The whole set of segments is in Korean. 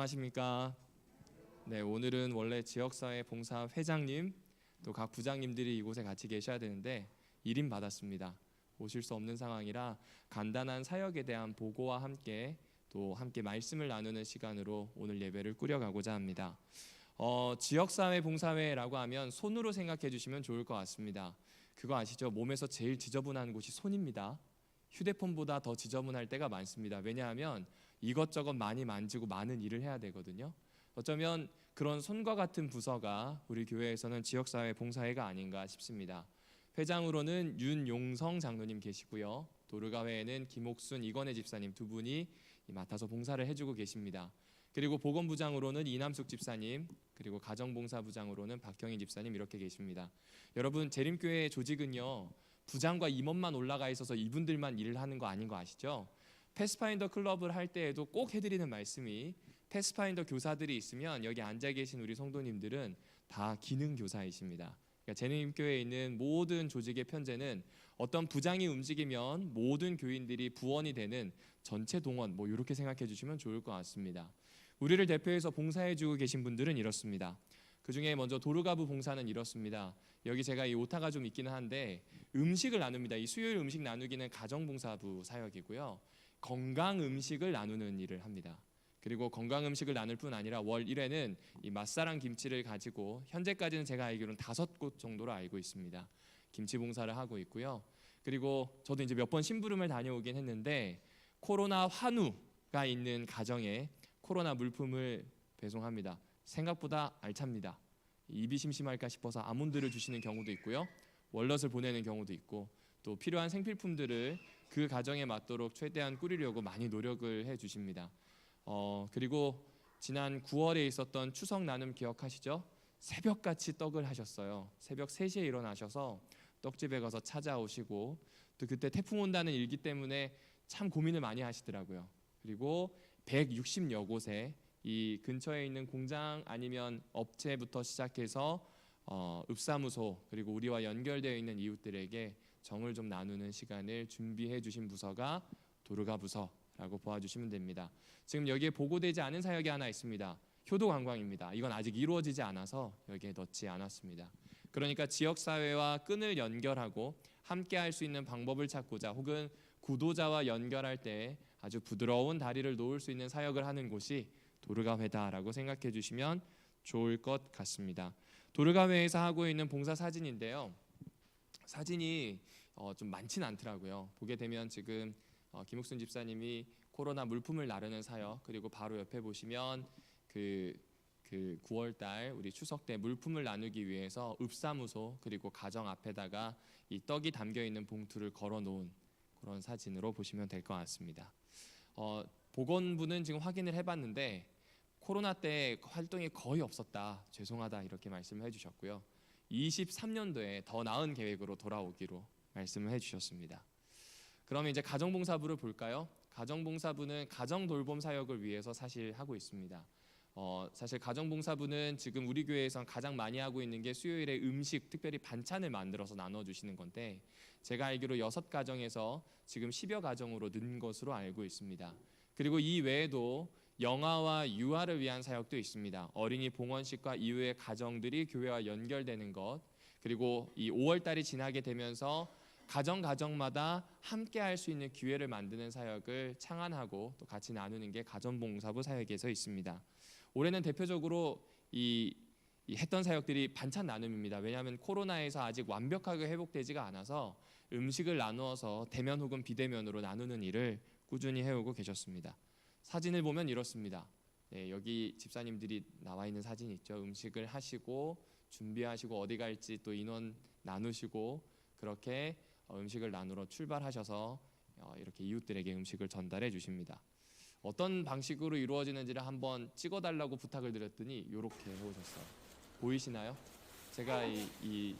안녕하십니까. 네, 오늘은 원래 지역사회 봉사 회장님 또 각 부장님들이 이곳에 같이 계셔야 되는데 일임 받았습니다. 오실 수 없는 상황이라 간단한 사역에 대한 보고와 함께 또 함께 말씀을 나누는 시간으로 오늘 예배를 꾸려가고자 합니다. 지역사회 봉사회라고 하면 손으로 생각해 주시면 좋을 것 같습니다. 그거 아시죠? 몸에서 제일 지저분한 곳이 손입니다. 휴대폰보다 더 지저분할 때가 많습니다. 왜냐하면 이것저것 많이 만지고 많은 일을 해야 되거든요. 어쩌면 그런 손과 같은 부서가 우리 교회에서는 지역사회 봉사회가 아닌가 싶습니다. 회장으로는 윤용성 장로님 계시고요. 도르가회에는 김옥순, 이건혜 집사님 두 분이 맡아서 봉사를 해주고 계십니다. 그리고 보건부장으로는 이남숙 집사님, 그리고 가정봉사부장으로는 박경인 집사님 이렇게 계십니다. 여러분, 재림교회 조직은요, 부장과 임원만 올라가 있어서 이분들만 일을 하는 거 아닌 거 아시죠? 패스파인더 클럽을 할 때에도 꼭 해드리는 말씀이, 패스파인더 교사들이 있으면 여기 앉아 계신 우리 성도님들은 다 기능 교사이십니다. 그러니까 재림교회에 있는 모든 조직의 편제는 어떤 부장이 움직이면 모든 교인들이 부원이 되는 전체 동원, 이렇게 생각해 주시면 좋을 것 같습니다. 우리를 대표해서 봉사해주고 계신 분들은 이렇습니다. 그 중에 먼저 도르가부 봉사는 이렇습니다. 여기 제가 이 오타가 좀 있기는 한데 음식을 나눕니다. 이 수요일 음식 나누기는 가정봉사부 사역이고요. 건강 음식을 나누는 일을 합니다. 그리고 건강 음식을 나눌 뿐 아니라 월 1회는 이 맛사랑 김치를 가지고 현재까지는 제가 알기로는 5곳 정도로 알고 있습니다. 김치 봉사를 하고 있고요. 그리고 저도 이제 몇 번 심부름을 다녀오긴 했는데 코로나 환우가 있는 가정에 코로나 물품을 배송합니다. 생각보다 알찹니다. 입이 심심할까 싶어서 아몬드를 주시는 경우도 있고요. 월넛을 보내는 경우도 있고 또 필요한 생필품들을 그 가정에 맞도록 최대한 꾸리려고 많이 노력을 해주십니다. 그리고 지난 9월에 있었던 추석 나눔 기억하시죠? 새벽같이 떡을 하셨어요. 새벽 3시에 일어나셔서 떡집에 가서 찾아오시고 또 그때 태풍 온다는 일기 때문에 참 고민을 많이 하시더라고요. 그리고 160여 곳에 이 근처에 있는 공장 아니면 업체부터 시작해서 읍사무소 그리고 우리와 연결되어 있는 이웃들에게 정을 좀 나누는 시간을 준비해 주신 부서가 도르가 부서라고 보아주시면 됩니다. 지금 여기에 보고되지 않은 사역이 하나 있습니다. 효도관광입니다. 이건 아직 이루어지지 않아서 여기에 넣지 않았습니다. 그러니까 지역사회와 끈을 연결하고 함께 할 수 있는 방법을 찾고자 혹은 구도자와 연결할 때 아주 부드러운 다리를 놓을 수 있는 사역을 하는 곳이 도르가회다라고 생각해 주시면 좋을 것 같습니다. 도르가회에서 하고 있는 봉사 사진인데요. 사진이 좀 많지는 않더라고요. 보게 되면 지금 김옥순 집사님이 코로나 물품을 나르는 사역, 그리고 바로 옆에 보시면 그 9월달 우리 추석 때 물품을 나누기 위해서 읍사무소 그리고 가정 앞에다가 이 떡이 담겨 있는 봉투를 걸어 놓은 그런 사진으로 보시면 될 것 같습니다. 보건부는 지금 확인을 해봤는데 코로나 때 활동이 거의 없었다, 죄송하다 이렇게 말씀을 해주셨고요. 23년도에 더 나은 계획으로 돌아오기로 말씀을 해주셨습니다. 그러면 이제 가정봉사부를 볼까요? 가정봉사부는 가정돌봄 사역을 위해서 사실 하고 있습니다. 사실 가정봉사부는 지금 우리 교회에서 가장 많이 하고 있는 게 수요일에 음식, 특별히 반찬을 만들어서 나눠주시는 건데 제가 알기로 6가정에서 지금 10여 가정으로 는 것으로 알고 있습니다. 그리고 이 외에도 영아와 유아를 위한 사역도 있습니다. 어린이 봉헌식과 이후의 가정들이 교회와 연결되는 것, 그리고 이 5월달이 지나게 되면서 가정마다 함께 할 수 있는 기회를 만드는 사역을 창안하고 또 같이 나누는 게 가정봉사부 사역에서 있습니다. 올해는 대표적으로 이 했던 사역들이 반찬 나눔입니다. 왜냐하면 코로나에서 아직 완벽하게 회복되지가 않아서 음식을 나누어서 대면 혹은 비대면으로 나누는 일을 꾸준히 해오고 계셨습니다. 사진을 보면 이렇습니다. 네, 여기 집사님들이 나와 있는 사진 있죠. 음식을 하시고 준비하시고 어디 갈지 또 인원 나누시고 그렇게 음식을 나누러 출발하셔서 이렇게 이웃들에게 음식을 전달해 주십니다. 어떤 방식으로 이루어지는지를 한번 찍어달라고 부탁을 드렸더니 이렇게 해오셨어요. 보이시나요? 제가 이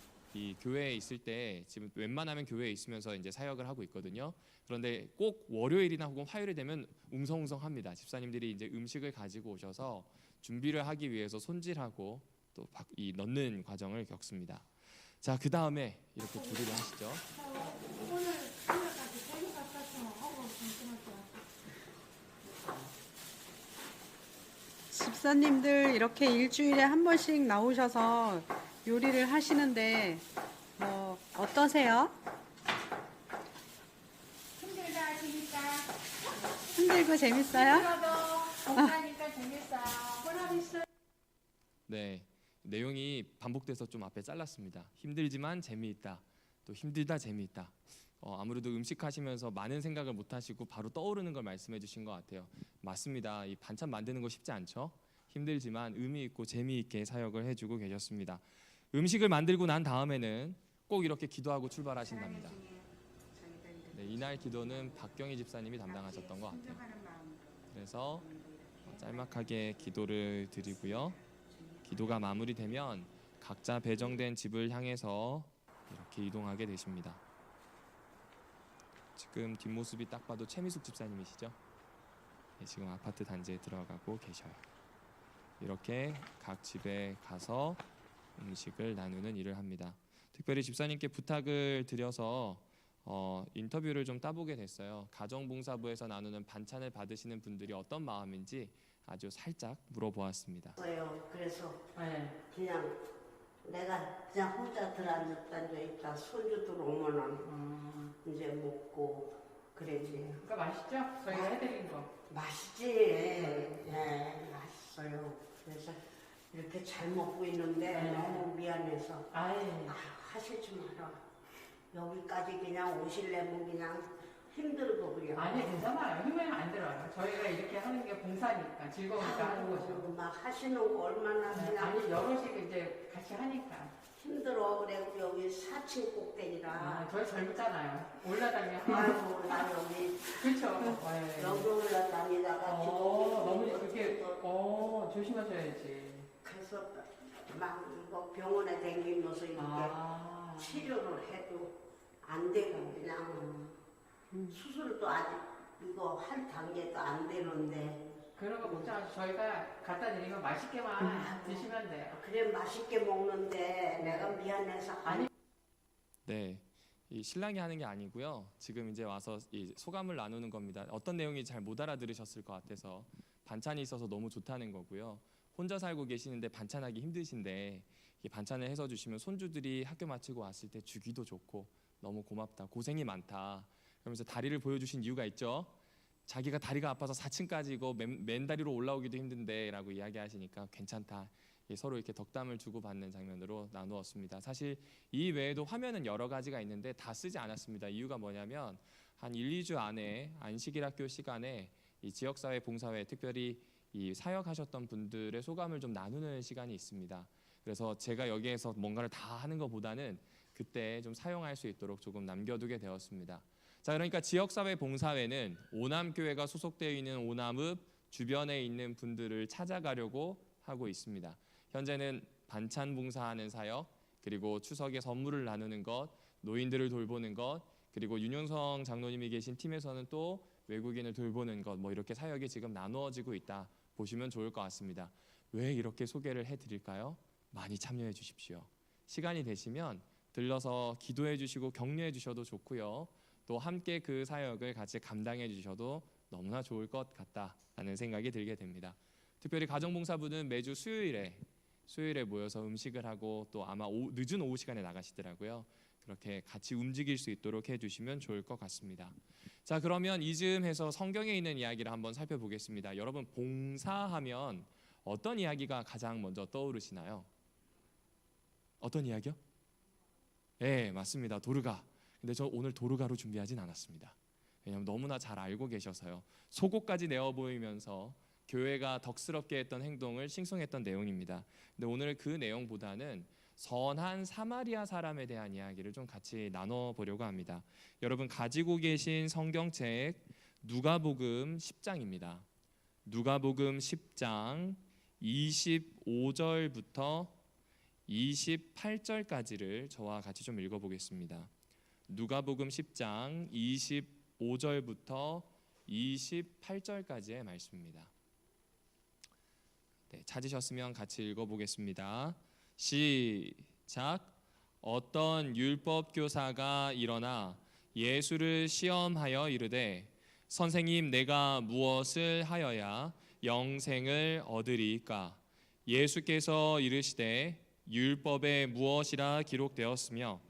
교회에 있을 때 지금 웬만하면 교회에 있으면서 이제 사역을 하고 있거든요. 그런데 꼭 월요일이나 혹은 화요일이 되면 웅성웅성합니다. 집사님들이 이제 음식을 가지고 오셔서 준비를 하기 위해서 손질하고 또 넣는 과정을 겪습니다. 자, 그 다음에 이렇게 조리를 하시죠. 집사님들 이렇게 일주일에 한 번씩 나오셔서 요리를 하시는데 뭐 어떠세요? 힘들다 하시니까 힘들고 재밌어요? 힘들어도 공부하니까 재밌어요. 보람 있어요. 네, 내용이 반복돼서 좀 앞에 잘랐습니다. 힘들지만 재미있다. 또 힘들다 재미있다. 아무래도 음식 하시면서 많은 생각을 못 하시고 바로 떠오르는 걸 말씀해 주신 것 같아요. 맞습니다. 이 반찬 만드는 거 쉽지 않죠. 힘들지만 의미 있고 재미있게 사역을 해주고 계셨습니다. 음식을 만들고 난 다음에는 꼭 이렇게 기도하고 출발하신답니다. 네, 이날 기도는 박경희 집사님이 담당하셨던 것 같아요. 그래서 짤막하게 기도를 드리고요. 기도가 마무리되면 각자 배정된 집을 향해서 이렇게 이동하게 되십니다. 지금 뒷모습이 딱 봐도 최미숙 집사님이시죠? 네, 지금 아파트 단지에 들어가고 계셔요. 이렇게 각 집에 가서 음식을 나누는 일을 합니다. 특별히 집사님께 부탁을 드려서 인터뷰를 좀 따보게 됐어요. 가정봉사부에서 나누는 반찬을 받으시는 분들이 어떤 마음인지 아주 살짝 물어보았습니다. 그래서 그냥 내가 그냥 혼자 들어앉았다 손주들 오면은 이제 먹고 그러지. 그거 맛있죠? 저희가 해드린 거. 맛있지. 네, 맛있어요. 그래서 이렇게 잘 먹고 있는데 너무 미안해서 하시지 마라. 여기까지 그냥 오실래면 그냥 힘들고 그래요. 아니 괜찮아요. 힘은 안 들어요. 저희가 이렇게 하는 게 봉사니까 즐거우니까 하는 거죠. 막 하시는 거 얼마나 그냥 아니 여럿이 이제 같이 하니까. 힘들어. 그래 여기 4층 꼭대기라. 저희 젊잖아요. 올라다니면 아이고 나 여기 그렇죠. 여기 올라다니다가 너무 이렇게 조심하셔야지. 그래서 막 이거 병원에 다니면서 이렇게 치료를 해도 안 되고 그냥 수술도 아직 이거 할 단계도 안 되는데 그런 거 걱정하지. 저희가 갖다 드리면 맛있게만 드시면 돼요. 그래 맛있게 먹는데 내가 미안해서 아니. 네, 이 신랑이 하는 게 아니고요. 지금 이제 와서 이 소감을 나누는 겁니다. 어떤 내용이 잘 못 알아들으셨을 것 같아서 반찬이 있어서 너무 좋다는 거고요. 혼자 살고 계시는데 반찬하기 힘드신데 이 반찬을 해서 주시면 손주들이 학교 마치고 왔을 때 주기도 좋고 너무 고맙다, 고생이 많다. 그러면서 다리를 보여주신 이유가 있죠. 자기가 다리가 아파서 4층까지 이거 맨다리로 올라오기도 힘든데 라고 이야기하시니까 괜찮다. 서로 이렇게 덕담을 주고받는 장면으로 나누었습니다. 사실 이 외에도 화면은 여러 가지가 있는데 다 쓰지 않았습니다. 이유가 뭐냐면 한 1, 2주 안에 안식일학교 시간에 이 지역사회 봉사회 특별히 이 사역하셨던 분들의 소감을 좀 나누는 시간이 있습니다. 그래서 제가 여기에서 뭔가를 다 하는 것보다는 그때 좀 사용할 수 있도록 조금 남겨두게 되었습니다. 자, 그러니까 지역사회 봉사회는 오남교회가 소속되어 있는 오남읍 주변에 있는 분들을 찾아가려고 하고 있습니다. 현재는 반찬 봉사하는 사역, 그리고 추석에 선물을 나누는 것, 노인들을 돌보는 것, 그리고 윤영성 장로님이 계신 팀에서는 또 외국인을 돌보는 것, 뭐 이렇게 사역이 지금 나누어지고 있다 보시면 좋을 것 같습니다. 왜 이렇게 소개를 해드릴까요? 많이 참여해 주십시오. 시간이 되시면 들러서 기도해 주시고 격려해 주셔도 좋고요. 또 함께 그 사역을 같이 감당해 주셔도 너무나 좋을 것 같다라는 생각이 들게 됩니다. 특별히 가정봉사부는 매주 수요일에 모여서 음식을 하고 또 아마 늦은 오후 시간에 나가시더라고요. 그렇게 같이 움직일 수 있도록 해주시면 좋을 것 같습니다. 자, 그러면 이즈음해서 성경에 있는 이야기를 한번 살펴보겠습니다. 여러분, 봉사하면 어떤 이야기가 가장 먼저 떠오르시나요? 어떤 이야기요? 네, 맞습니다. 도르가. 근데 저 오늘 도르가로 준비하진 않았습니다. 왜냐하면 너무나 잘 알고 계셔서요. 속옷까지 내어 보이면서 교회가 덕스럽게 했던 행동을 칭송했던 내용입니다. 근데 오늘 그 내용보다는 선한 사마리아 사람에 대한 이야기를 좀 같이 나눠보려고 합니다. 여러분 가지고 계신 성경책 누가복음 10장입니다. 누가복음 10장 25절부터 28절까지를 저와 같이 좀 읽어보겠습니다. 누가복음 10장 25절부터 28절까지의 말씀입니다. 네, 찾으셨으면 같이 읽어보겠습니다. 시작. 어떤 율법 교사가 일어나 예수를 시험하여 이르되 선생님, 내가 무엇을 하여야 영생을 얻으리이까? 예수께서 이르시되 율법에 무엇이라 기록되었으며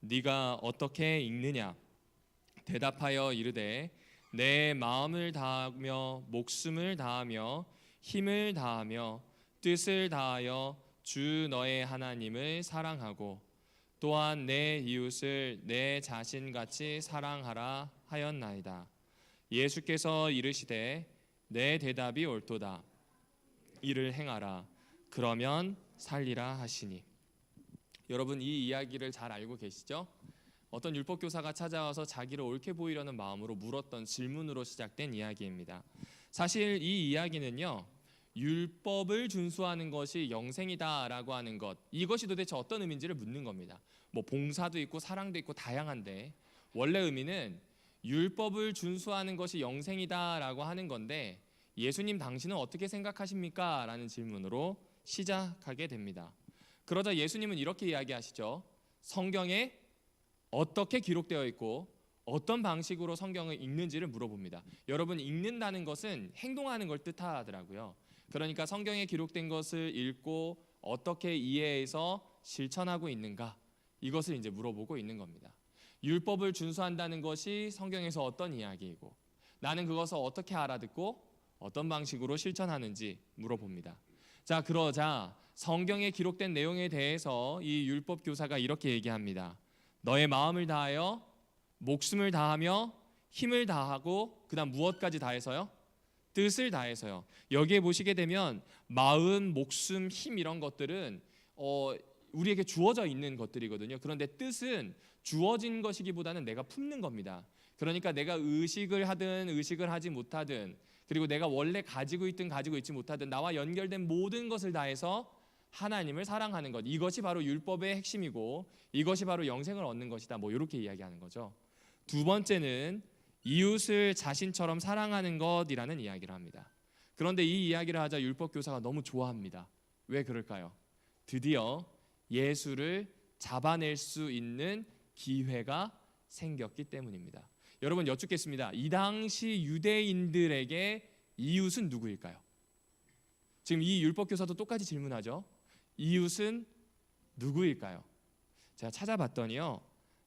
네가 어떻게 읽느냐? 대답하여 이르되 내 마음을 다하며 목숨을 다하며 힘을 다하며 뜻을 다하여 주 너의 하나님을 사랑하고 또한 내 이웃을 내 자신같이 사랑하라 하였나이다. 예수께서 이르시되 내 대답이 옳도다. 이를 행하라. 그러면 살리라 하시니. 여러분, 이 이야기를 잘 알고 계시죠? 어떤 율법 교사가 찾아와서 자기를 옳게 보이려는 마음으로 물었던 질문으로 시작된 이야기입니다. 사실 이 이야기는요, 율법을 준수하는 것이 영생이다라고 하는 것, 이것이 도대체 어떤 의미인지를 묻는 겁니다. 뭐 봉사도 있고 사랑도 있고 다양한데 원래 의미는 율법을 준수하는 것이 영생이다라고 하는 건데 예수님 당신은 어떻게 생각하십니까? 라는 질문으로 시작하게 됩니다. 그러자 예수님은 이렇게 이야기하시죠. 성경에 어떻게 기록되어 있고 어떤 방식으로 성경을 읽는지를 물어봅니다. 여러분, 읽는다는 것은 행동하는 걸 뜻하더라고요. 그러니까 성경에 기록된 것을 읽고 어떻게 이해해서 실천하고 있는가, 이것을 이제 물어보고 있는 겁니다. 율법을 준수한다는 것이 성경에서 어떤 이야기이고 나는 그것을 어떻게 알아듣고 어떤 방식으로 실천하는지 물어봅니다. 자, 그러자 성경에 기록된 내용에 대해서 이 율법 교사가 이렇게 얘기합니다. 너의 마음을 다하여 목숨을 다하며 힘을 다하고 그다음 무엇까지 다해서요? 뜻을 다해서요. 여기에 보시게 되면 마음, 목숨, 힘 이런 것들은 우리에게 주어져 있는 것들이거든요. 그런데 뜻은 주어진 것이기보다는 내가 품는 겁니다. 그러니까 내가 의식을 하든 의식을 하지 못하든, 그리고 내가 원래 가지고 있든 가지고 있지 못하든 나와 연결된 모든 것을 다해서 하나님을 사랑하는 것, 이것이 바로 율법의 핵심이고 이것이 바로 영생을 얻는 것이다. 뭐 이렇게 이야기하는 거죠. 두 번째는 이웃을 자신처럼 사랑하는 것이라는 이야기를 합니다. 그런데 이 이야기를 하자 율법 교사가 너무 좋아합니다. 왜 그럴까요? 드디어 예수를 잡아낼 수 있는 기회가 생겼기 때문입니다. 여러분, 여쭙겠습니다. 이 당시 유대인들에게 이웃은 누구일까요? 지금 이 율법 교사도 똑같이 질문하죠. 이웃은 누구일까요? 제가 찾아봤더니요,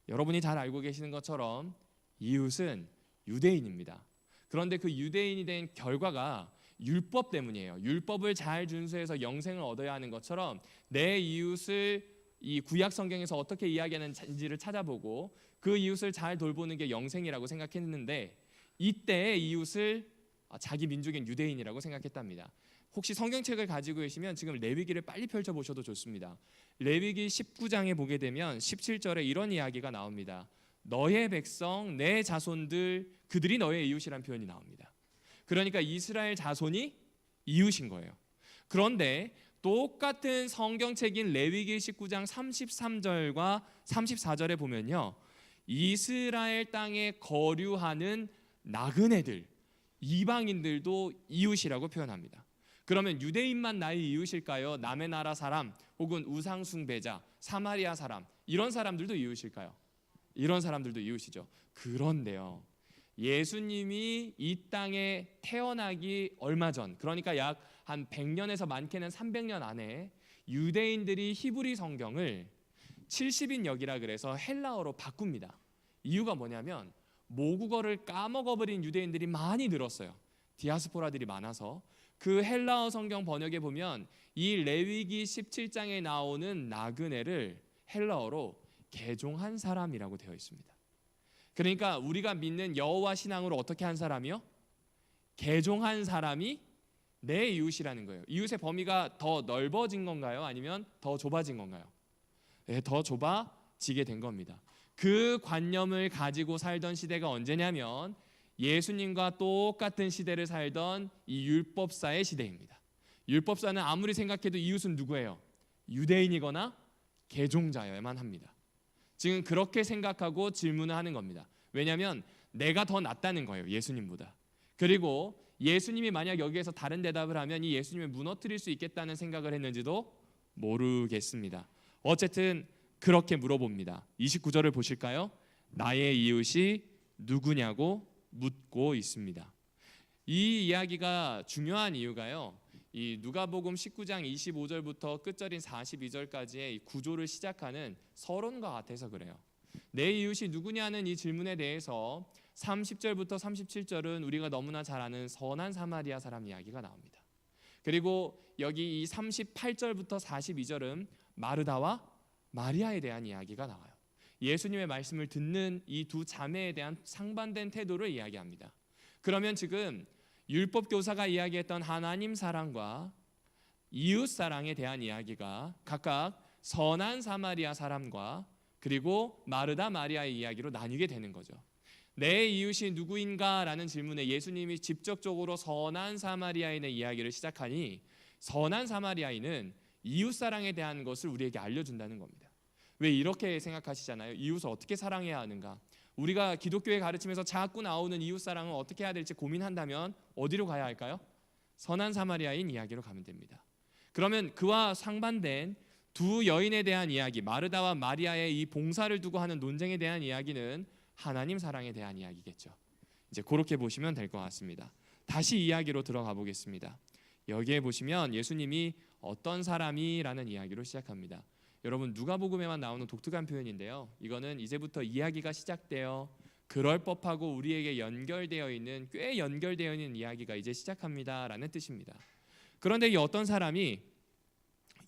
여러분이 잘 알고 계시는 것처럼 이웃은 유대인입니다. 그런데 그 유대인이 된 결과가 율법 때문이에요. 율법을 잘 준수해서 영생을 얻어야 하는 것처럼 내 이웃을 이 구약 성경에서 어떻게 이야기하는지를 찾아보고 그 이웃을 잘 돌보는 게 영생이라고 생각했는데 이때 이웃을 자기 민족인 유대인이라고 생각했답니다. 혹시 성경책을 가지고 계시면 지금 레위기를 빨리 펼쳐보셔도 좋습니다. 레위기 19장에 보게 되면 17절에 이런 이야기가 나옵니다. 너의 백성, 내 자손들, 그들이 너의 이웃이라는 표현이 나옵니다. 그러니까 이스라엘 자손이 이웃인 거예요. 그런데 똑같은 성경책인 레위기 19장 33절과 34절에 보면요, 이스라엘 땅에 거류하는 나그네들, 이방인들도 이웃이라고 표현합니다. 그러면 유대인만 나의 이웃일까요? 남의 나라 사람 혹은 우상 숭배자, 사마리아 사람, 이런 사람들도 이웃일까요? 이런 사람들도 이웃이죠. 그런데요, 예수님이 이 땅에 태어나기 얼마 전, 그러니까 약 한 100년에서 많게는 300년 안에 유대인들이 히브리 성경을 70인역이라 그래서 헬라어로 바꿉니다. 이유가 뭐냐면 모국어를 까먹어버린 유대인들이 많이 늘었어요. 디아스포라들이 많아서. 그 헬라어 성경 번역에 보면 이 레위기 17장에 나오는 나그네를 헬라어로 개종한 사람이라고 되어 있습니다. 그러니까 우리가 믿는 여호와 신앙으로 어떻게 한 사람이요? 개종한 사람이 내 이웃이라는 거예요. 이웃의 범위가 더 넓어진 건가요? 아니면 더 좁아진 건가요? 네, 더 좁아지게 된 겁니다. 그 관념을 가지고 살던 시대가 언제냐면 예수님과 똑같은 시대를 살던 이 율법사의 시대입니다. 율법사는 아무리 생각해도 이웃은 누구예요? 유대인이거나 개종자여야만 합니다. 지금 그렇게 생각하고 질문을 하는 겁니다. 왜냐하면 내가 더 낫다는 거예요, 예수님보다. 그리고 예수님이 만약 여기에서 다른 대답을 하면 이 예수님을 무너뜨릴 수 있겠다는 생각을 했는지도 모르겠습니다. 어쨌든 그렇게 물어봅니다. 29절을 보실까요? 나의 이웃이 누구냐고 묻고 있습니다. 이 이야기가 중요한 이유가요. 이 누가복음 19장 25절부터 끝절인 42절까지의 이 구조를 시작하는 서론과 같아서 그래요. 내 이웃이 누구냐는 이 질문에 대해서 30절부터 37절은 우리가 너무나 잘 아는 선한 사마리아 사람 이야기가 나옵니다. 그리고 여기 이 38절부터 42절은 마르다와 마리아에 대한 이야기가 나와요. 예수님의 말씀을 듣는 이 두 자매에 대한 상반된 태도를 이야기합니다. 그러면 지금 율법 교사가 이야기했던 하나님 사랑과 이웃 사랑에 대한 이야기가 각각 선한 사마리아 사람과 그리고 마르다 마리아의 이야기로 나뉘게 되는 거죠. 내 이웃이 누구인가라는 질문에 예수님이 직접적으로 선한 사마리아인의 이야기를 시작하니 선한 사마리아인은 이웃 사랑에 대한 것을 우리에게 알려준다는 겁니다. 왜 이렇게 생각하시잖아요. 이웃을 어떻게 사랑해야 하는가? 우리가 기독교의 가르침에서 자꾸 나오는 이웃 사랑을 어떻게 해야 될지 고민한다면 어디로 가야 할까요? 선한 사마리아인 이야기로 가면 됩니다. 그러면 그와 상반된 두 여인에 대한 이야기, 마르다와 마리아의 이 봉사를 두고 하는 논쟁에 대한 이야기는 하나님 사랑에 대한 이야기겠죠. 이제 그렇게 보시면 될 것 같습니다. 다시 이야기로 들어가 보겠습니다. 여기에 보시면 예수님이 어떤 사람이라는 이야기로 시작합니다. 여러분 누가복음에만 나오는 독특한 표현인데요. 이거는 이제부터 이야기가 시작되어 그럴 법하고 우리에게 연결되어 있는 꽤 연결되어 있는 이야기가 이제 시작합니다라는 뜻입니다. 그런데 이 어떤 사람이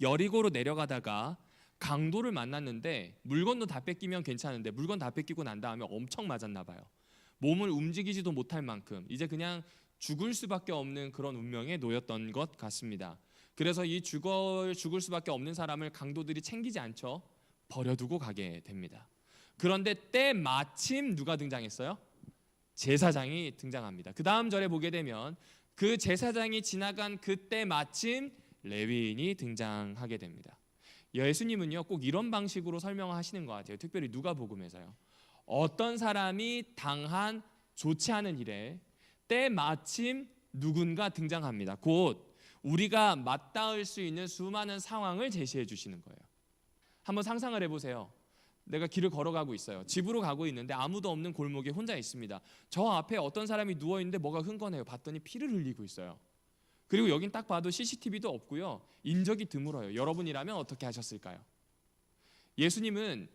여리고로 내려가다가 강도를 만났는데 물건도 다 뺏기면 괜찮은데 물건 다 뺏기고 난 다음에 엄청 맞았나 봐요. 몸을 움직이지도 못할 만큼 이제 그냥 죽을 수밖에 없는 그런 운명에 놓였던 것 같습니다. 그래서 이 죽을 수밖에 없는 사람을 강도들이 챙기지 않죠. 버려두고 가게 됩니다. 그런데 때마침 누가 등장했어요? 제사장이 등장합니다. 그 다음 절에 보게 되면 그 제사장이 지나간 그때 마침 레위인이 등장하게 됩니다. 예수님은요 꼭 이런 방식으로 설명하시는 것 같아요. 특별히 누가복음에서요. 어떤 사람이 당한 좋지 않은 일에 때마침 누군가 등장합니다. 곧 우리가 맞닿을 수 있는 수많은 상황을 제시해 주시는 거예요. 한번 상상을 해보세요. 내가 길을 걸어가고 있어요. 집으로 가고 있는데 아무도 없는 골목에 혼자 있습니다. 저 앞에 어떤 사람이 누워있는데 뭐가 흥건해요. 봤더니 피를 흘리고 있어요. 그리고 여긴 딱 봐도 CCTV도 없고요. 인적이 드물어요. 여러분이라면 어떻게 하셨을까요? 예수님은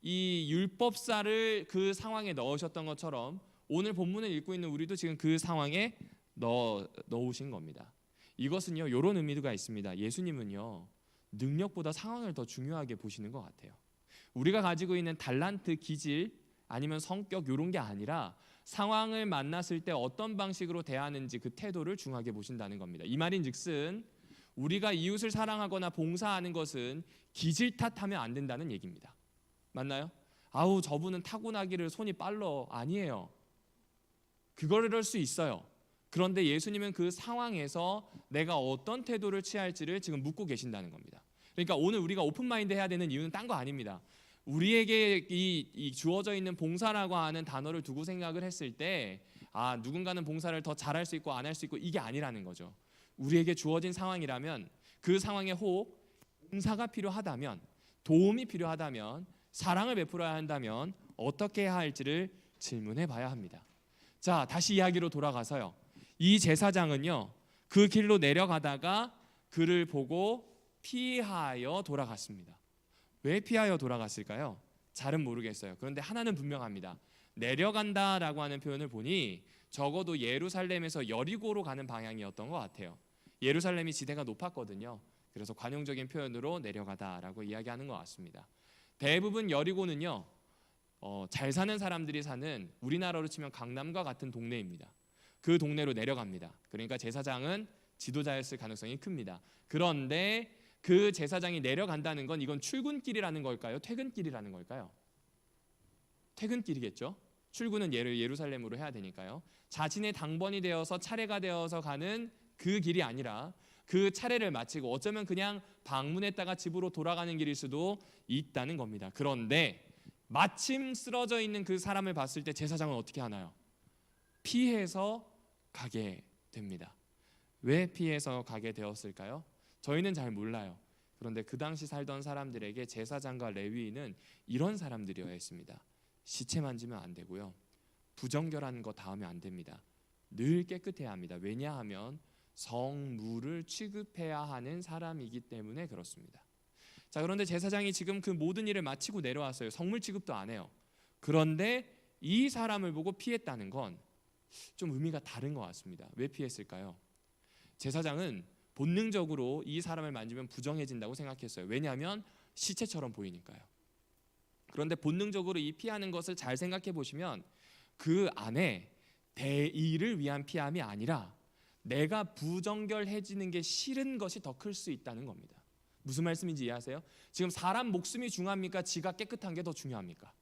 이 율법사를 그 상황에 넣으셨던 것처럼 오늘 본문을 읽고 있는 우리도 지금 그 상황에 넣으신 겁니다. 이것은요 이런 의미가 있습니다. 예수님은요 능력보다 상황을 더 중요하게 보시는 것 같아요. 우리가 가지고 있는 달란트, 기질 아니면 성격 이런 게 아니라 상황을 만났을 때 어떤 방식으로 대하는지 그 태도를 중요하게 보신다는 겁니다. 이 말인즉슨 우리가 이웃을 사랑하거나 봉사하는 것은 기질 탓하면 안 된다는 얘기입니다. 맞나요? 아우 저분은 타고나기를 손이 빨라. 아니에요. 그거를 할 수 있어요. 그런데 예수님은 그 상황에서 내가 어떤 태도를 취할지를 지금 묻고 계신다는 겁니다. 그러니까 오늘 우리가 오픈마인드 해야 되는 이유는 딴 거 아닙니다. 우리에게 이 주어져 있는 봉사라고 하는 단어를 두고 생각을 했을 때 누군가는 봉사를 더 잘할 수 있고 안 할 수 있고 이게 아니라는 거죠. 우리에게 주어진 상황이라면 그 상황에 혹 봉사가 필요하다면 도움이 필요하다면 사랑을 베풀어야 한다면 어떻게 해야 할지를 질문해 봐야 합니다. 자, 다시 이야기로 돌아가서요. 이 제사장은요. 그 길로 내려가다가 그를 보고 피하여 돌아갔습니다. 왜 피하여 돌아갔을까요? 잘은 모르겠어요. 그런데 하나는 분명합니다. 내려간다라고 하는 표현을 보니 적어도 예루살렘에서 여리고로 가는 방향이었던 것 같아요. 예루살렘이 지대가 높았거든요. 그래서 관용적인 표현으로 내려가다라고 이야기하는 것 같습니다. 대부분 여리고는요. 잘 사는 사람들이 사는 우리나라로 치면 강남과 같은 동네입니다. 그 동네로 내려갑니다. 그러니까 제사장은 지도자였을 가능성이 큽니다. 그런데 그 제사장이 내려간다는 건 이건 출근길이라는 걸까요? 퇴근길이라는 걸까요? 퇴근길이겠죠. 출근은 예루살렘으로 해야 되니까요. 자신의 당번이 되어서 차례가 되어서 가는 그 길이 아니라 그 차례를 마치고 어쩌면 그냥 방문했다가 집으로 돌아가는 길일 수도 있다는 겁니다. 그런데 마침 쓰러져 있는 그 사람을 봤을 때 제사장은 어떻게 하나요? 피해서 가게 됩니다. 왜 피해서 가게 되었을까요? 저희는 잘 몰라요. 그런데 그 당시 살던 사람들에게 제사장과 레위인은 이런 사람들이어야 했습니다. 시체 만지면 안 되고요. 부정결한 거 닿으면 안 됩니다. 늘 깨끗해야 합니다. 왜냐하면 성물을 취급해야 하는 사람이기 때문에 그렇습니다. 자, 그런데 제사장이 지금 그 모든 일을 마치고 내려왔어요. 성물 취급도 안 해요. 그런데 이 사람을 보고 피했다는 건 좀 의미가 다른 것 같습니다. 왜 피했을까요? 제사장은 본능적으로 이 사람을 만지면 부정해진다고 생각했어요. 왜냐하면 시체처럼 보이니까요. 그런데 본능적으로 이 피하는 것을 잘 생각해 보시면 그 안에 대의를 위한 피함이 아니라 내가 부정결해지는 게 싫은 것이 더 클 수 있다는 겁니다. 무슨 말씀인지 이해하세요? 지금 사람 목숨이 중요합니까? 지가 깨끗한 게 더 중요합니까?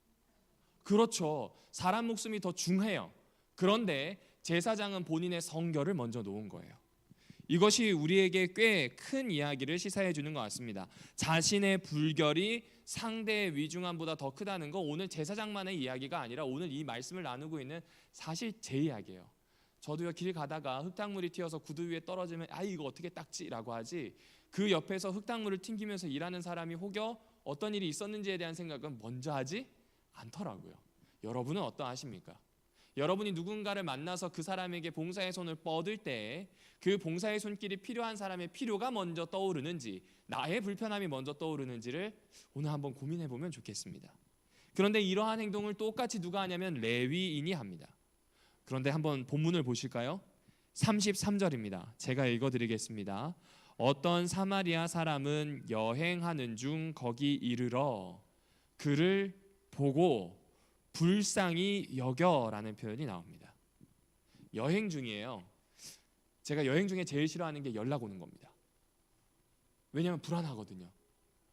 그렇죠. 사람 목숨이 더 중해요. 그런데 제사장은 본인의 성결을 먼저 놓은 거예요. 이것이 우리에게 꽤 큰 이야기를 시사해 주는 것 같습니다. 자신의 불결이 상대의 위중함보다 더 크다는 거, 오늘 제사장만의 이야기가 아니라 오늘 이 말씀을 나누고 있는 사실 제 이야기예요. 저도요, 길 가다가 흙탕물이 튀어서 구두 위에 떨어지면 아, 이거 어떻게 닦지라고 하지, 그 옆에서 흙탕물을 튕기면서 일하는 사람이 혹여 어떤 일이 있었는지에 대한 생각은 먼저 하지 않더라고요. 여러분은 어떠하십니까? 여러분이 누군가를 만나서 그 사람에게 봉사의 손을 뻗을 때 그 봉사의 손길이 필요한 사람의 필요가 먼저 떠오르는지, 나의 불편함이 먼저 떠오르는지를 오늘 한번 고민해 보면 좋겠습니다. 그런데 이러한 행동을 똑같이 누가 하냐면 레위인이 합니다. 그런데 한번 본문을 보실까요? 33절입니다. 제가 읽어드리겠습니다. 어떤 사마리아 사람은 여행하는 중 거기 이르러 그를 보고 불쌍히 여겨라는 표현이 나옵니다. 여행 중이에요. 제가 여행 중에 제일 싫어하는 게 연락 오는 겁니다. 왜냐하면 불안하거든요.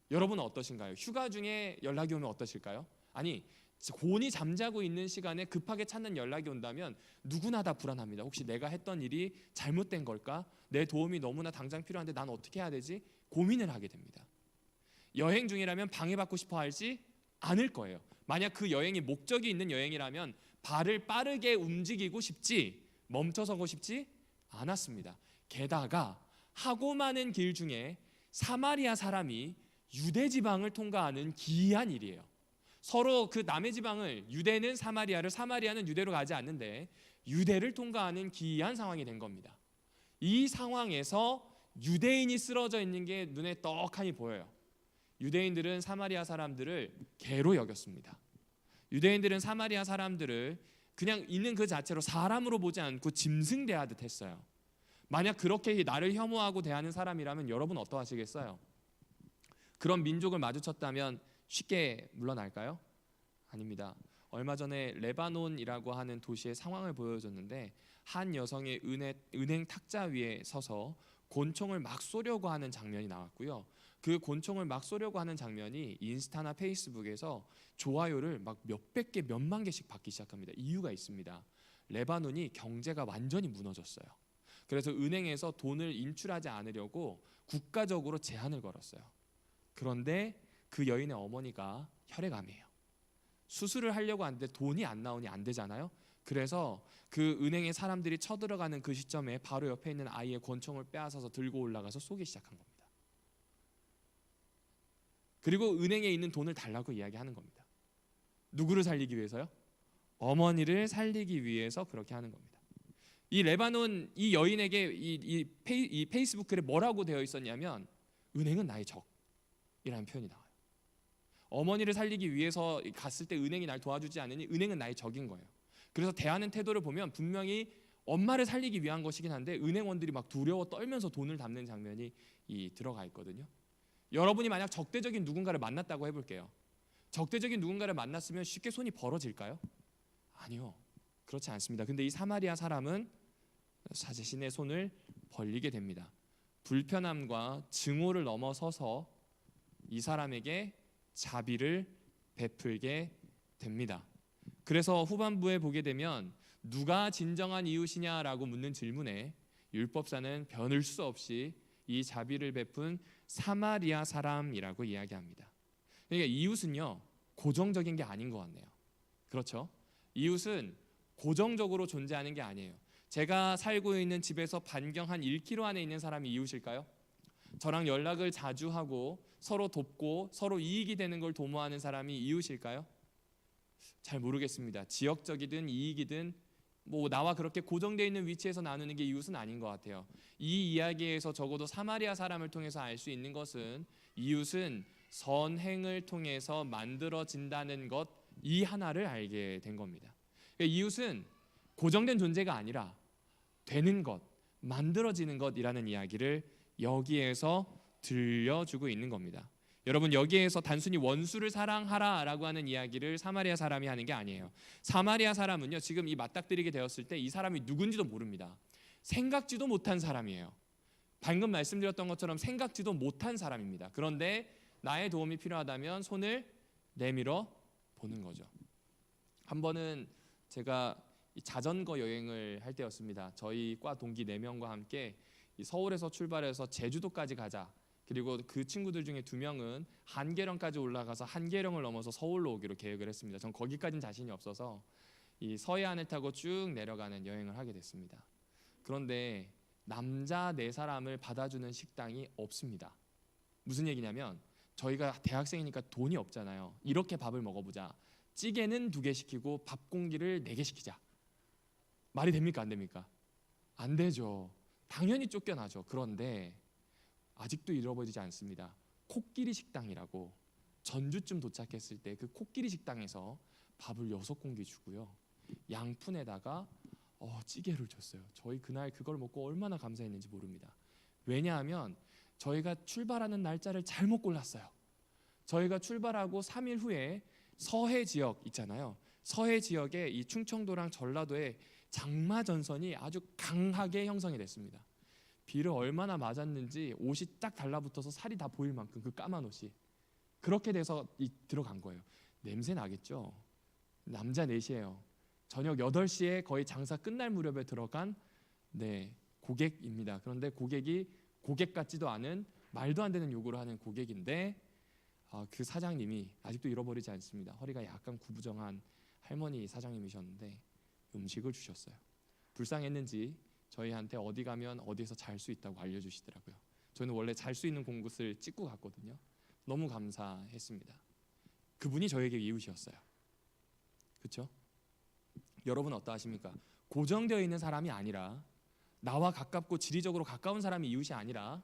여러분은 어떠신가요? 휴가 중에 연락이 오면 어떠실까요? 아니, 곤히 잠자고 있는 시간에 급하게 찾는 연락이 온다면 누구나 다 불안합니다. 혹시 내가 했던 일이 잘못된 걸까? 내 도움이 너무나 당장 필요한데 난 어떻게 해야 되지? 고민을 하게 됩니다. 여행 중이라면 방해받고 싶어 하지 않을 거예요. 만약 그 여행이 목적이 있는 여행이라면 발을 빠르게 움직이고 싶지, 멈춰서고 싶지 않았습니다. 게다가 하고 많은 길 중에 사마리아 사람이 유대 지방을 통과하는 기이한 일이에요. 서로 그 남의 지방을, 유대는 사마리아를, 사마리아는 유대로 가지 않는데 유대를 통과하는 기이한 상황이 된 겁니다. 이 상황에서 유대인이 쓰러져 있는 게 눈에 떡하니 보여요. 유대인들은 사마리아 사람들을 개로 여겼습니다. 유대인들은 사마리아 사람들을 그냥 있는 그 자체로 사람으로 보지 않고 짐승 대하듯 했어요. 만약 그렇게 나를 혐오하고 대하는 사람이라면 여러분 어떠하시겠어요? 그런 민족을 마주쳤다면 쉽게 물러날까요? 아닙니다. 얼마 전에 레바논이라고 하는 도시의 상황을 보여줬는데 한 여성이 은행 탁자 위에 서서 곤총을 막 쏘려고 하는 장면이 나왔고요. 그 곤총을 막 쏘려고 하는 장면이 인스타나 페이스북에서 좋아요를 막 몇백 개, 몇만 개씩 받기 시작합니다. 이유가 있습니다. 레바논이 경제가 완전히 무너졌어요. 그래서 은행에서 돈을 인출하지 않으려고 국가적으로 제한을 걸었어요. 그런데 그 여인의 어머니가 혈액암이에요. 수술을 하려고 하는데 돈이 안 나오니 안 되잖아요. 그래서 그 은행에 사람들이 쳐들어가는 그 시점에 바로 옆에 있는 아이의 권총을 빼앗아서 들고 올라가서 쏘기 시작한 겁니다. 그리고 은행에 있는 돈을 달라고 이야기하는 겁니다. 누구를 살리기 위해서요? 어머니를 살리기 위해서 그렇게 하는 겁니다. 이 레바논 이 여인에게 이 페이스북 글에 뭐라고 되어 있었냐면 은행은 나의 적이라는 표현이 나와요. 어머니를 살리기 위해서 갔을 때 은행이 날 도와주지 않으니 은행은 나의 적인 거예요. 그래서 대하는 태도를 보면 분명히 엄마를 살리기 위한 것이긴 한데 은행원들이 막 두려워 떨면서 돈을 담는 장면이 들어가 있거든요. 여러분이 만약 적대적인 누군가를 만났다고 해볼게요. 적대적인 누군가를 만났으면 쉽게 손이 벌어질까요? 아니요, 그렇지 않습니다. 근데 이 사마리아 사람은 자신의 손을 벌리게 됩니다. 불편함과 증오를 넘어서서 이 사람에게 자비를 베풀게 됩니다. 그래서 후반부에 보게 되면 누가 진정한 이웃이냐라고 묻는 질문에 율법사는 변할 수 없이 이 자비를 베푼 사마리아 사람이라고 이야기합니다. 그러니까 이웃은요, 고정적인 게 아닌 것 같네요. 그렇죠? 이웃은 고정적으로 존재하는 게 아니에요. 제가 살고 있는 집에서 반경 한 1km 안에 있는 사람이 이웃일까요? 저랑 연락을 자주 하고 서로 돕고 서로 이익이 되는 걸 도모하는 사람이 이웃일까요? 잘 모르겠습니다. 지역적이든 이익이든 뭐 나와 그렇게 고정되어 있는 위치에서 나누는 게 이웃은 아닌 것 같아요. 이 이야기에서 적어도 사마리아 사람을 통해서 알 수 있는 것은 이웃은 선행을 통해서 만들어진다는 것, 이 하나를 알게 된 겁니다. 그러니까 이웃은 고정된 존재가 아니라 되는 것, 만들어지는 것이라는 이야기를 여기에서 들려주고 있는 겁니다. 여러분, 여기에서 단순히 원수를 사랑하라라고 하는 이야기를 사마리아 사람이 하는 게 아니에요. 사마리아 사람은요, 지금 이 맞닥뜨리게 되었을 때 이 사람이 누군지도 모릅니다. 생각지도 못한 사람이에요. 방금 말씀드렸던 것처럼 생각지도 못한 사람입니다. 그런데 나의 도움이 필요하다면 손을 내밀어 보는 거죠. 한 번은 제가 자전거 여행을 할 때였습니다. 저희 과 동기 4명과 함께 서울에서 출발해서 제주도까지 가자. 그리고 그 친구들 중에 2명은 한계령까지 올라가서 한계령을 넘어서 서울로 오기로 계획을 했습니다. 전 거기까지는 자신이 없어서 이 서해안을 타고 쭉 내려가는 여행을 하게 됐습니다. 그런데 남자 4사람을 받아주는 식당이 없습니다. 무슨 얘기냐면 저희가 대학생이니까 돈이 없잖아요. 이렇게 밥을 먹어보자. 찌개는 2개 시키고 밥 공기를 4개 시키자. 말이 됩니까? 안 됩니까? 안 되죠. 당연히 쫓겨나죠. 그런데 아직도 잃어버리지 않습니다. 코끼리 식당이라고 전주쯤 도착했을 때 그 코끼리 식당에서 밥을 6공기 주고요. 양푼에다가 찌개를 줬어요. 저희 그날 그걸 먹고 얼마나 감사했는지 모릅니다. 왜냐하면 저희가 출발하는 날짜를 잘못 골랐어요. 저희가 출발하고 3일 후에 서해 지역 있잖아요. 서해 지역에 이 충청도랑 전라도에 장마 전선이 아주 강하게 형성이 됐습니다. 비를 얼마나 맞았는지 옷이 딱 달라붙어서 살이 다 보일 만큼, 그 까만 옷이 그렇게 돼서 들어간 거예요. 냄새 나겠죠. 남자 4시예요. 저녁 8시에 거의 장사 끝날 무렵에 들어간 고객입니다. 그런데 고객이 고객 같지도 않은 말도 안 되는 요구를 하는 고객인데 그 사장님이 아직도 잃어버리지 않습니다. 허리가 약간 구부정한 할머니 사장님이셨는데 음식을 주셨어요. 불쌍했는지 저희한테 어디 가면 어디서 잘 수 있다고 알려주시더라고요. 저는 원래 잘 수 있는 곳을 찍고 갔거든요. 너무 감사했습니다. 그분이 저에게 이웃이었어요. 그렇죠? 여러분 어떠하십니까? 고정되어 있는 사람이 아니라, 나와 가깝고 지리적으로 가까운 사람이 이웃이 아니라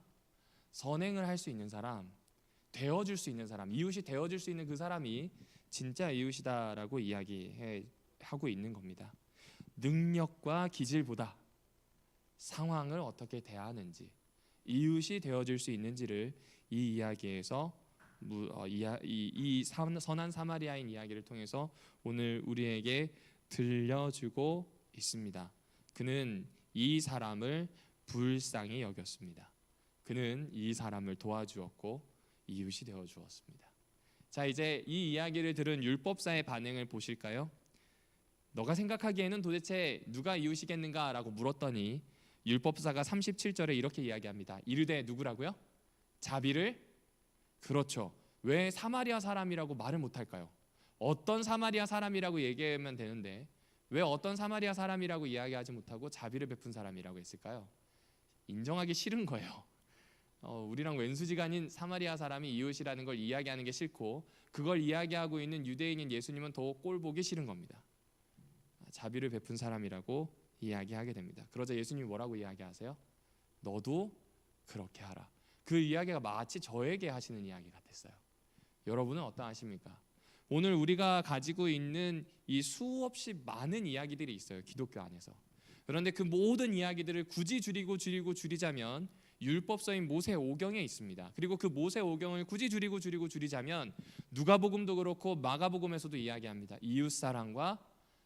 선행을 할 수 있는 사람, 되어줄 수 있는 사람, 이웃이 되어줄 수 있는 그 사람이 진짜 이웃이다라고 이야기하고 있는 겁니다. 능력과 기질보다 상황을 어떻게 대하는지, 이웃이 되어줄 수 있는지를 이 이야기에서 이 선한 사마리아인 이야기를 통해서 오늘 우리에게 들려주고 있습니다. 그는 이 사람을 불쌍히 여겼습니다. 그는 이 사람을 도와주었고 이웃이 되어 주었습니다. 자, 이제 이 이야기를 들은 율법사의 반응을 보실까요? 너가 생각하기에는 도대체 누가 이웃이겠는가라고 물었더니 율법사가 37절에 이렇게 이야기합니다. 이르되 누구라고요? 자비를. 그렇죠. 왜 사마리아 사람이라고 말을 못할까요? 어떤 사마리아 사람이라고 얘기하면 되는데 왜 어떤 사마리아 사람이라고 이야기하지 못하고 자비를 베푼 사람이라고 했을까요? 인정하기 싫은 거예요. 우리랑 왼수지간인 사마리아 사람이 이웃이라는 걸 이야기하는 게 싫고, 그걸 이야기하고 있는 유대인인 예수님은 더 꼴보기 싫은 겁니다. 자비를 베푼 사람이라고 이야기하게 됩니다. 그러자 예수님이 뭐라고 이야기하세요? 너도 그렇게 하라. 그 이야기가 마치 저에게 하시는 이야기 같았어요. 여러분은 어떠하십니까? 오늘 우리가 가지고 있는 이 수없이 많은 이야기들이 있어요, 기독교 안에서. 그런데 그 모든 이야기들을 굳이 줄이자면 율법서인 모세오경에 있습니다. 그리고 그 모세오경을 굳이 줄이자면 누가복음도 그렇고 마가복음에서도 이야기합니다. 이웃사랑과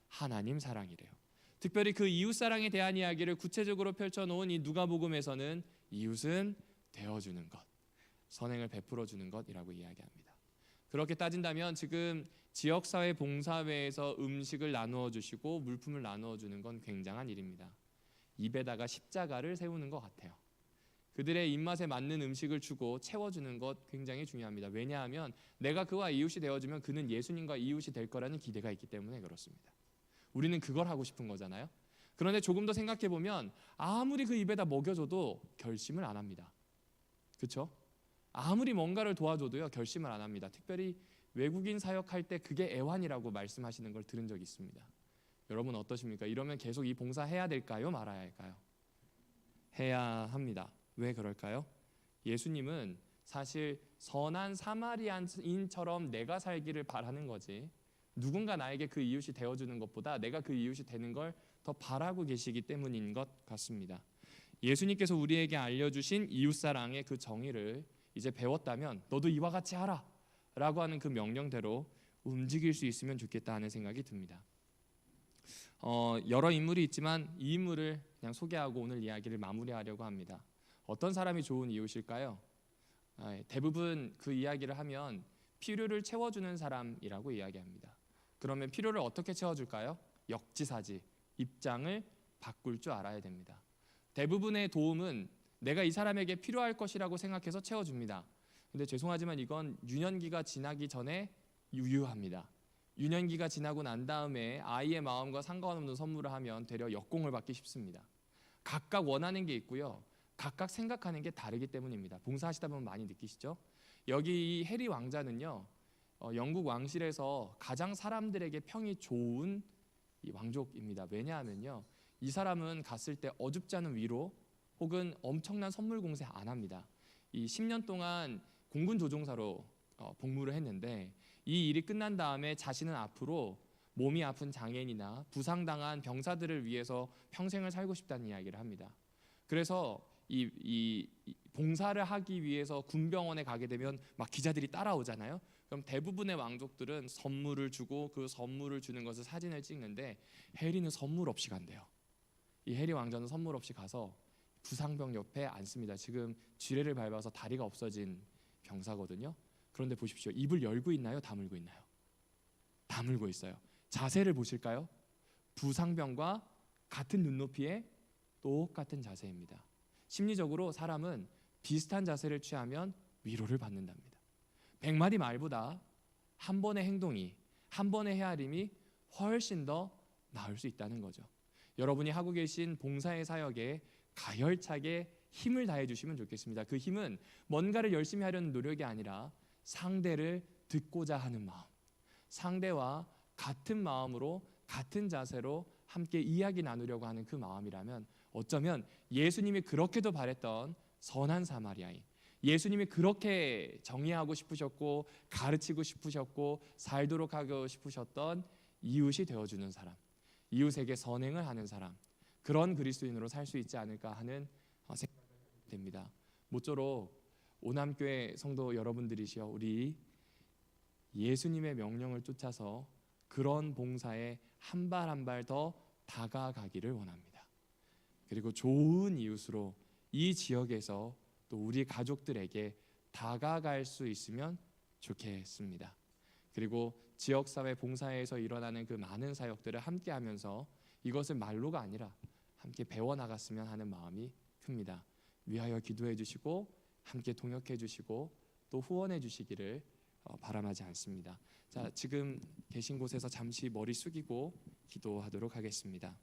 하나님 사랑이래요. 특별히 그 이웃사랑에 대한 이야기를 구체적으로 펼쳐놓은 이 누가복음에서는 이웃은 되어주는 것, 선행을 베풀어주는 것이라고 이야기합니다. 그렇게 따진다면 지금 지역사회 봉사회에서 음식을 나누어 주시고 물품을 나누어 주는 건 굉장한 일입니다. 입에다가 십자가를 세우는 것 같아요. 그들의 입맛에 맞는 음식을 주고 채워주는 것 굉장히 중요합니다. 왜냐하면 내가 그와 이웃이 되어주면 그는 예수님과 이웃이 될 거라는 기대가 있기 때문에 그렇습니다. 우리는 그걸 하고 싶은 거잖아요. 그런데 조금 더 생각해 보면 아무리 그 입에다 먹여줘도 결심을 안 합니다. 그렇죠? 아무리 뭔가를 도와줘도요 결심을 안 합니다. 특별히 외국인 사역할 때 그게 애환이라고 말씀하시는 걸 들은 적이 있습니다. 여러분 어떠십니까? 이러면 계속 이 봉사 해야 될까요? 말아야 할까요? 해야 합니다. 왜 그럴까요? 예수님은 사실 선한 사마리아인처럼 내가 살기를 바라는 거지, 누군가 나에게 그 이웃이 되어주는 것보다 내가 그 이웃이 되는 걸 더 바라고 계시기 때문인 것 같습니다. 예수님께서 우리에게 알려주신 이웃사랑의 그 정의를 이제 배웠다면 너도 이와 같이 하라 라고 하는 그 명령대로 움직일 수 있으면 좋겠다 하는 생각이 듭니다. 여러 인물이 있지만 이 인물을 그냥 소개하고 오늘 이야기를 마무리하려고 합니다. 어떤 사람이 좋은 이웃일까요? 대부분 그 이야기를 하면 필요를 채워주는 사람이라고 이야기합니다. 그러면 필요를 어떻게 채워줄까요? 역지사지, 입장을 바꿀 줄 알아야 됩니다. 대부분의 도움은 내가 이 사람에게 필요할 것이라고 생각해서 채워줍니다. 근데 죄송하지만 이건 유년기가 지나기 전에 유효합니다. 유년기가 지나고 난 다음에 아이의 마음과 상관없는 선물을 하면 되려 역공을 받기 쉽습니다. 각각 원하는 게 있고요, 각각 생각하는 게 다르기 때문입니다. 봉사하시다 보면 많이 느끼시죠? 여기 이 해리 왕자는요, 영국 왕실에서 가장 사람들에게 평이 좋은 이 왕족입니다. 왜냐하면요, 이 사람은 갔을 때 어줍지 않은 위로 혹은 엄청난 선물 공세 안 합니다. 이 10년 동안 공군 조종사로 복무를 했는데 이 일이 끝난 다음에 자신은 앞으로 몸이 아픈 장애인이나 부상당한 병사들을 위해서 평생을 살고 싶다는 이야기를 합니다. 그래서 이 봉사를 하기 위해서 군병원에 가게 되면 막 기자들이 따라오잖아요. 그럼 대부분의 왕족들은 선물을 주고 그 선물을 주는 것을 사진을 찍는데 해리는 선물 없이 간대요. 이 해리 왕자는 선물 없이 가서 부상병 옆에 앉습니다. 지금 쥐레를 밟아서 다리가 없어진 병사거든요. 그런데 보십시오. 입을 열고 있나요? 다물고 있나요? 다물고 있어요. 자세를 보실까요? 부상병과 같은 눈높이의 똑같은 자세입니다. 심리적으로 사람은 비슷한 자세를 취하면 위로를 받는답니다. 100마디 말보다 한 번의 행동이, 한 번의 헤아림이 훨씬 더 나을 수 있다는 거죠. 여러분이 하고 계신 봉사의 사역에 가열차게 힘을 다해 주시면 좋겠습니다. 그 힘은 뭔가를 열심히 하려는 노력이 아니라 상대를 듣고자 하는 마음, 상대와 같은 마음으로 같은 자세로 함께 이야기 나누려고 하는 그 마음이라면 어쩌면 예수님이 그렇게도 바랬던 선한 사마리아인, 예수님이 그렇게 정의하고 싶으셨고 가르치고 싶으셨고 살도록 하고 싶으셨던 이웃이 되어주는 사람, 이웃에게 선행을 하는 사람, 그런 그리스도인으로 살 수 있지 않을까 하는 생각이 됩니다. 모쪼록 오남교회 성도 여러분들이시여, 우리 예수님의 명령을 쫓아서 그런 봉사에 한 발 한 발 더 다가가기를 원합니다. 그리고 좋은 이웃으로 이 지역에서 또 우리 가족들에게 다가갈 수 있으면 좋겠습니다. 그리고 지역사회 봉사에서 일어나는 그 많은 사역들을 함께 하면서 이것을 말로가 아니라 함께 배워나갔으면 하는 마음이 큽니다. 위하여 기도해 주시고 함께 동역해 주시고 또 후원해 주시기를 바람하지 않습니다. 자, 지금 계신 곳에서 잠시 머리 숙이고 기도하도록 하겠습니다.